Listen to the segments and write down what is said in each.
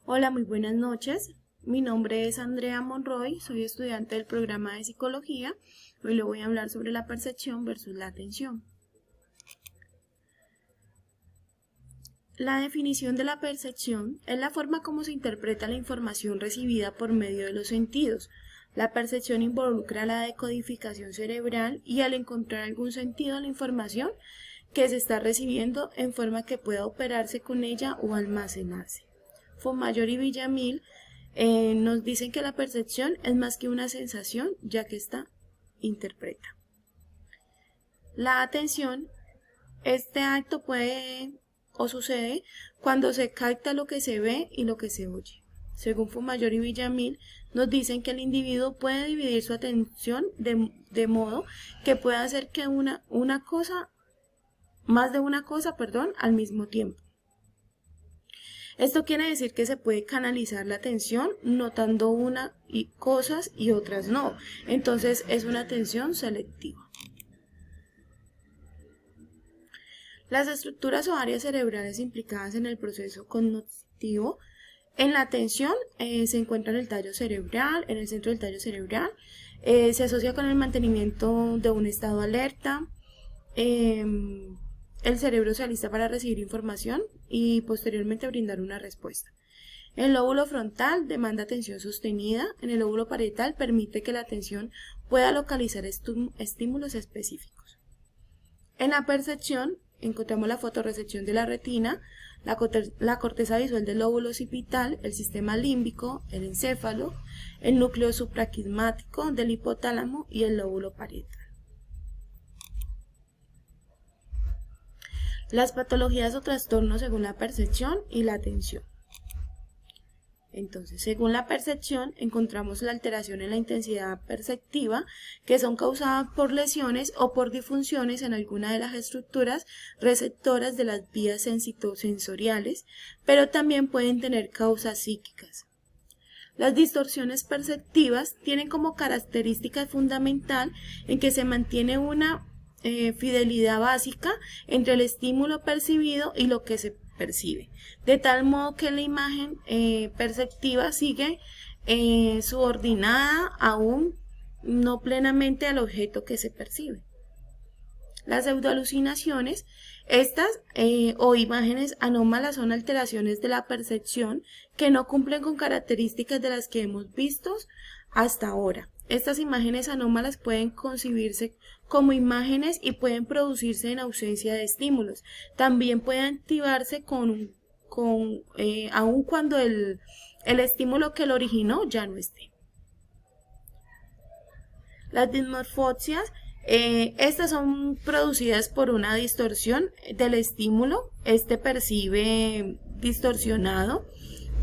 Hola, muy buenas noches. Mi nombre es Andrea Monroy, soy estudiante del programa de psicología. Hoy le voy a hablar sobre la percepción versus la atención. La definición de la percepción es la forma como se interpreta la información recibida por medio de los sentidos. La percepción involucra la decodificación cerebral y al encontrar algún sentido a la información que se está recibiendo en forma que pueda operarse con ella o almacenarse. Fontmayor y Villamil nos dicen que la percepción es más que una sensación, ya que ésta interpreta. La atención, este acto puede o sucede cuando se capta lo que se ve y lo que se oye. Según Fontmayor y Villamil, nos dicen que el individuo puede dividir su atención de modo que pueda hacer que más de una cosa, al mismo tiempo. Esto quiere decir que se puede canalizar la atención notando cosas y otras no. Entonces es una atención selectiva. Las estructuras o áreas cerebrales implicadas en el proceso cognitivo en la atención se encuentra en el tallo cerebral, en el centro del tallo cerebral. Se asocia con el mantenimiento de un estado alerta. El cerebro se alista para recibir información y posteriormente brindar una respuesta. El lóbulo frontal demanda atención sostenida. En el lóbulo parietal permite que la atención pueda localizar estímulos específicos. En la percepción encontramos la fotorrecepción de la retina, la corteza visual del lóbulo occipital, el sistema límbico, el encéfalo, el núcleo supraquiasmático del hipotálamo y el lóbulo parietal. Las patologías o trastornos según la percepción y la atención. Entonces, según la percepción, encontramos la alteración en la intensidad perceptiva, que son causadas por lesiones o por disfunciones en alguna de las estructuras receptoras de las vías sensoriales, pero también pueden tener causas psíquicas. Las distorsiones perceptivas tienen como característica fundamental en que se mantiene una fidelidad básica entre el estímulo percibido y lo que se percibe, de tal modo que la imagen perceptiva sigue subordinada aún no plenamente al objeto que se percibe. Las pseudoalucinaciones, estas o imágenes anómalas son alteraciones de la percepción que no cumplen con características de las que hemos visto hasta ahora. Estas imágenes anómalas pueden concebirse como imágenes y pueden producirse en ausencia de estímulos. También pueden activarse aun cuando el estímulo que lo originó ya no esté. Las dismorfosias, estas son producidas por una distorsión del estímulo. Este percibe distorsionado,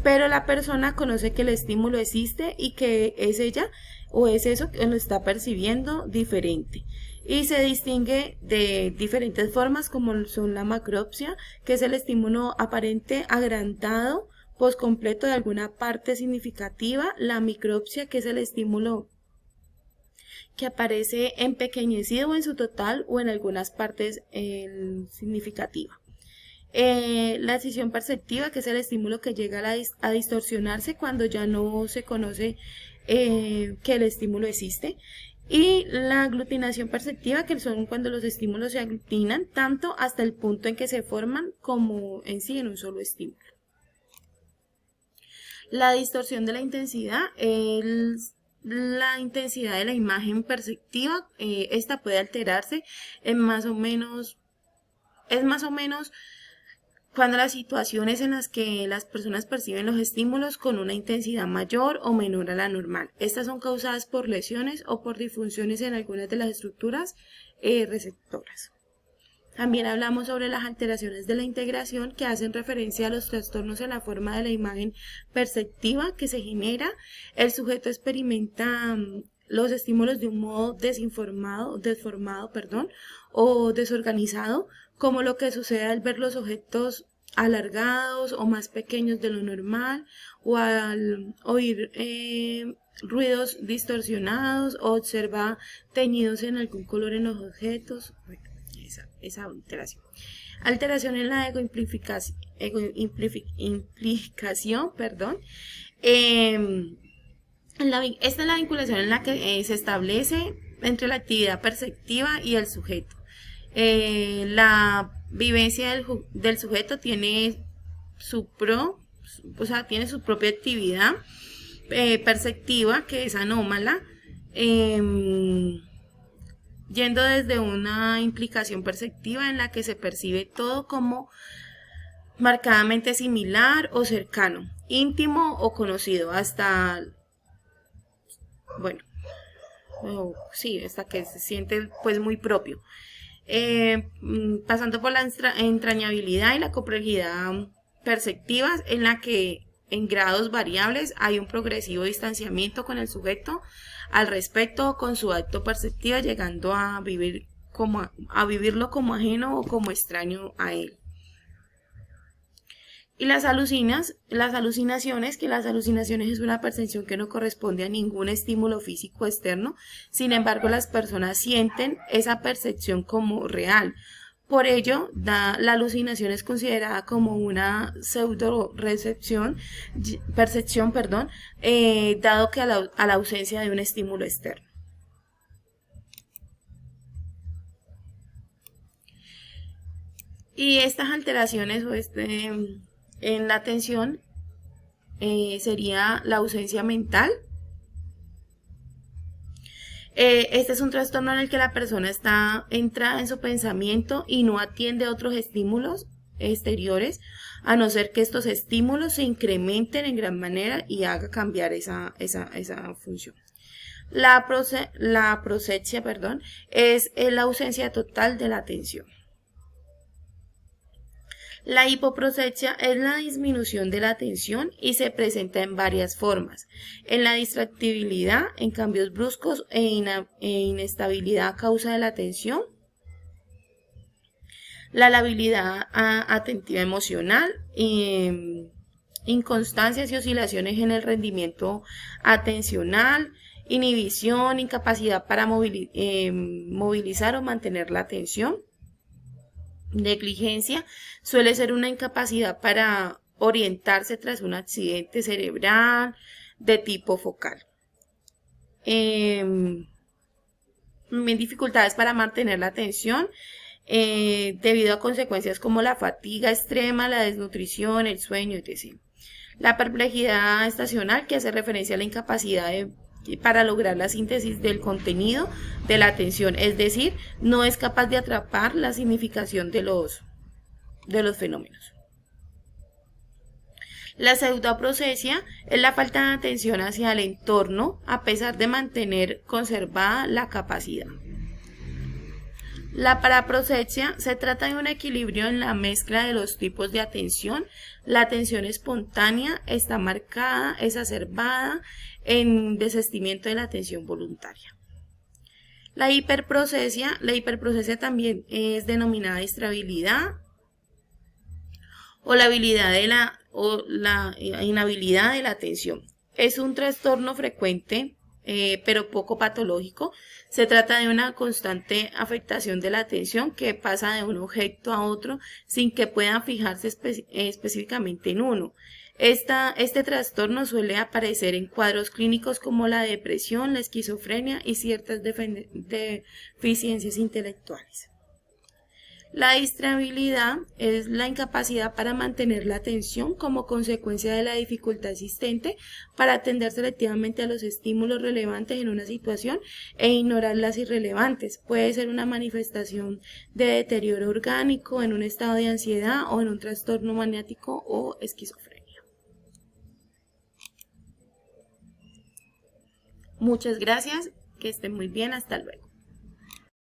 pero la persona conoce que el estímulo existe y que es ella o es eso que lo está percibiendo diferente. Y se distingue de diferentes formas, como son la macropsia, que es el estímulo aparente agrandado poscompleto de alguna parte significativa, la micropsia, que es el estímulo que aparece empequeñecido o en su total o en algunas partes significativas. La escisión perceptiva, que es el estímulo que llega a distorsionarse cuando ya no se conoce que el estímulo existe. Y la aglutinación perceptiva, que son cuando los estímulos se aglutinan tanto hasta el punto en que se forman como en sí en un solo estímulo. La distorsión de la intensidad es la intensidad de la imagen perceptiva. Esta puede alterarse es más o menos cuando las situaciones en las que las personas perciben los estímulos con una intensidad mayor o menor a la normal. Estas son causadas por lesiones o por disfunciones en algunas de las estructuras receptoras. También hablamos sobre las alteraciones de la integración, que hacen referencia a los trastornos en la forma de la imagen perceptiva que se genera. El sujeto experimenta los estímulos de un modo deformado, o desorganizado, como lo que sucede al ver los objetos alargados o más pequeños de lo normal, o al oír ruidos distorsionados, o observa teñidos en algún color en los objetos. Esa alteración. Alteración en la implicación, perdón. Esta es la vinculación en la que se establece entre la actividad perceptiva y el sujeto. La vivencia del sujeto tiene tiene su propia actividad perceptiva, que es anómala, yendo desde una implicación perceptiva en la que se percibe todo como marcadamente similar o cercano, íntimo o conocido, hasta, bueno, sí, hasta que se siente pues muy propio, pasando por la entrañabilidad y la complejidad perceptiva, en la que en grados variables hay un progresivo distanciamiento con el sujeto al respecto, con su acto perceptivo, llegando a vivirlo como ajeno o como extraño a él. Y las alucinaciones es una percepción que no corresponde a ningún estímulo físico externo. Sin embargo, las personas sienten esa percepción como real. Por ello, la alucinación es considerada como una percepción, dado que a la ausencia de un estímulo externo. Y estas alteraciones en la atención sería la ausencia mental. Este es un trastorno en el que la persona está entrada en su pensamiento y no atiende a otros estímulos exteriores, a no ser que estos estímulos se incrementen en gran manera y haga cambiar esa función. La prosexia, es la ausencia total de la atención. La hipoprosexia es la disminución de la atención y se presenta en varias formas: en la distractibilidad, en cambios bruscos e inestabilidad a causa de la atención, la labilidad atentiva emocional, inconstancias y oscilaciones en el rendimiento atencional, inhibición, incapacidad para movilizar o mantener la atención. Negligencia suele ser una incapacidad para orientarse tras un accidente cerebral de tipo focal. Dificultades para mantener la atención debido a consecuencias como la fatiga extrema, la desnutrición, el sueño, etc. La perplejidad estacional, que hace referencia a la incapacidad para lograr la síntesis del contenido de la atención, es decir, no es capaz de atrapar la significación de los fenómenos. La pseudoprocesia es la falta de atención hacia el entorno a pesar de mantener conservada la capacidad. La paraprosexia se trata de un equilibrio en la mezcla de los tipos de atención. La atención espontánea está marcada, exacerbada en desistimiento de la atención voluntaria. La hiperprocesia también es denominada distrabilidad o la inhabilidad de la atención. Es un trastorno frecuente, pero poco patológico. Se trata de una constante afectación de la atención que pasa de un objeto a otro sin que puedan fijarse específicamente en uno. Este trastorno suele aparecer en cuadros clínicos como la depresión, la esquizofrenia y ciertas deficiencias intelectuales. La distrabilidad es la incapacidad para mantener la atención como consecuencia de la dificultad existente para atender selectivamente a los estímulos relevantes en una situación e ignorar las irrelevantes. Puede ser una manifestación de deterioro orgánico, en un estado de ansiedad o en un trastorno maniático o esquizofrenia. Muchas gracias, que estén muy bien, hasta luego.